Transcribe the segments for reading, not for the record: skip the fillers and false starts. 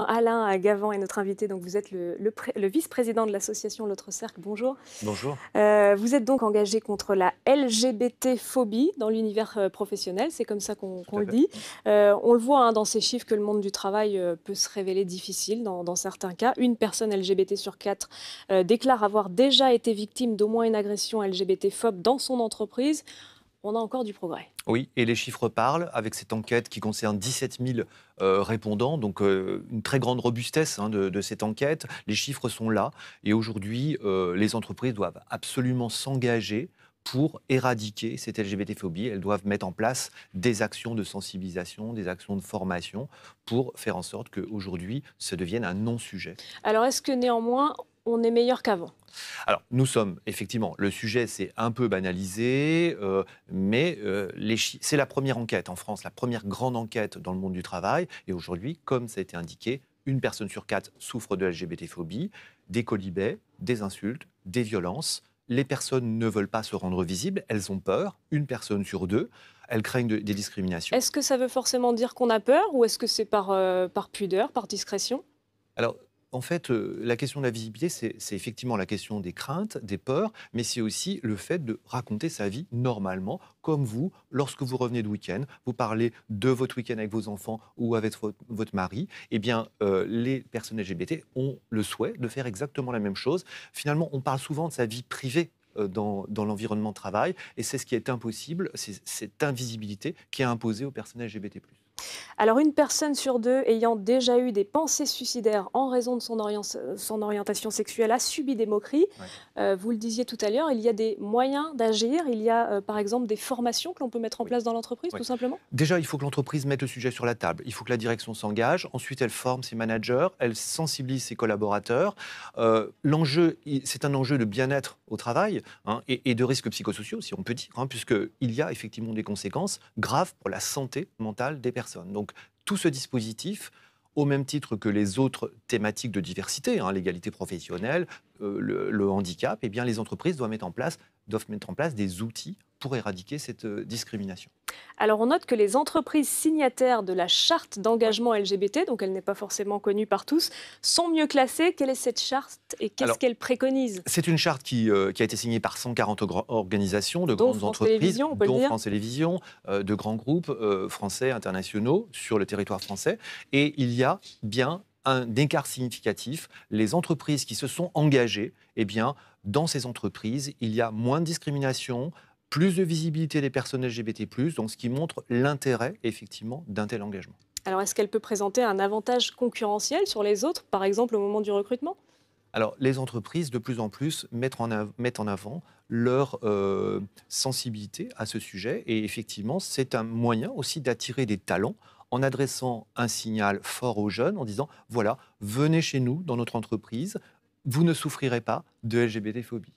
Alain Gavant est notre invité, donc vous êtes le vice-président de l'association L'Autre Cercle. Bonjour. Bonjour. Vous êtes donc engagé contre la LGBT-phobie dans l'univers professionnel, c'est comme ça Tout qu'on à le fait. dit. On le voit dans ces chiffres que le monde du travail peut se révéler difficile dans certains cas. Une personne LGBT sur 4 déclare avoir déjà été victime d'au moins une agression LGBT-phobe dans son entreprise. On a encore du progrès. Oui, et les chiffres parlent avec cette enquête qui concerne 17 000 répondants, donc une très grande robustesse de cette enquête. Les chiffres sont là et aujourd'hui, les entreprises doivent absolument s'engager pour éradiquer cette LGBT-phobie. Elles doivent mettre en place des actions de sensibilisation, des actions de formation pour faire en sorte qu'aujourd'hui, ça devienne un non-sujet. Alors est-ce que néanmoins, on est meilleur qu'avant ? Alors, nous sommes, effectivement, le sujet s'est un peu banalisé, mais c'est la première enquête en France, la première grande enquête dans le monde du travail. Et aujourd'hui, comme ça a été indiqué, une personne sur 4 souffre de LGBT-phobie, des quolibets, des insultes, des violences. Les personnes ne veulent pas se rendre visibles, elles ont peur, une personne sur 2, elles craignent des discriminations. Est-ce que ça veut forcément dire qu'on a peur ou est-ce que c'est par pudeur, par discrétion ? Alors, en fait, la question de la visibilité, c'est effectivement la question des craintes, des peurs, mais c'est aussi le fait de raconter sa vie normalement, comme vous, lorsque vous revenez de week-end, vous parlez de votre week-end avec vos enfants ou avec votre mari, eh bien, les personnes LGBT ont le souhait de faire exactement la même chose. Finalement, on parle souvent de sa vie privée dans l'environnement de travail, et c'est ce qui est impossible, c'est cette invisibilité qui est imposée aux personnes LGBT+. Alors, une personne sur 2 ayant déjà eu des pensées suicidaires en raison de son orientation sexuelle a subi des moqueries. Ouais. Vous le disiez tout à l'heure, il y a des moyens d'agir. Il y a, par exemple, des formations que l'on peut mettre en Oui. place dans l'entreprise, Oui. tout simplement. Déjà, il faut que l'entreprise mette le sujet sur la table. Il faut que la direction s'engage. Ensuite, elle forme ses managers, elle sensibilise ses collaborateurs. L'enjeu, c'est un enjeu de bien-être au travail et de risques psychosociaux, si on peut dire, puisqu'il y a effectivement des conséquences graves pour la santé mentale des personnes. Donc, tout ce dispositif, au même titre que les autres thématiques de diversité, l'égalité professionnelle, le handicap, eh bien, les entreprises doivent mettre en place des outils pour éradiquer cette discrimination. Alors, on note que les entreprises signataires de la charte d'engagement LGBT, donc elle n'est pas forcément connue par tous, sont mieux classées. Quelle est cette charte et qu'est-ce Alors, qu'elle préconise ? c'est une charte qui a été signée par 140 organisations de Dont grandes France entreprises, Télévisions, on peut le dont dire. France Télévisions, de grands groupes français, internationaux, sur le territoire français. Et il y a bien un écart significatif. Les entreprises qui se sont engagées, eh bien, dans ces entreprises, il y a moins de discrimination, plus de visibilité des personnes LGBT+, donc ce qui montre l'intérêt, effectivement, d'un tel engagement. Alors, est-ce qu'elle peut présenter un avantage concurrentiel sur les autres, par exemple au moment du recrutement ? Alors, les entreprises, de plus en plus, mettent en avant leur sensibilité à ce sujet. Et effectivement, c'est un moyen aussi d'attirer des talents en adressant un signal fort aux jeunes, en disant, voilà, venez chez nous, dans notre entreprise, vous ne souffrirez pas de LGBT-phobie.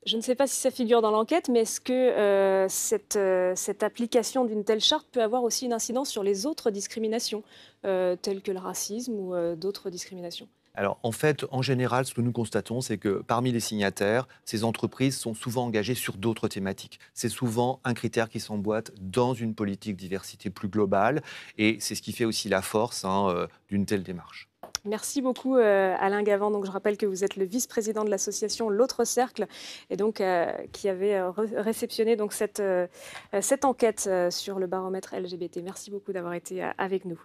Je ne sais pas si ça figure dans l'enquête, mais est-ce que cette application d'une telle charte peut avoir aussi une incidence sur les autres discriminations, telles que le racisme ou d'autres discriminations ? Alors, en fait, en général, ce que nous constatons, c'est que parmi les signataires, ces entreprises sont souvent engagées sur d'autres thématiques. C'est souvent un critère qui s'emboîte dans une politique diversité plus globale, et c'est ce qui fait aussi la force d'une telle démarche. Merci beaucoup Alain Gavant. Donc, je rappelle que vous êtes le vice-président de l'association L'Autre Cercle et donc qui avait réceptionné donc cette enquête sur le baromètre LGBT. Merci beaucoup d'avoir été avec nous.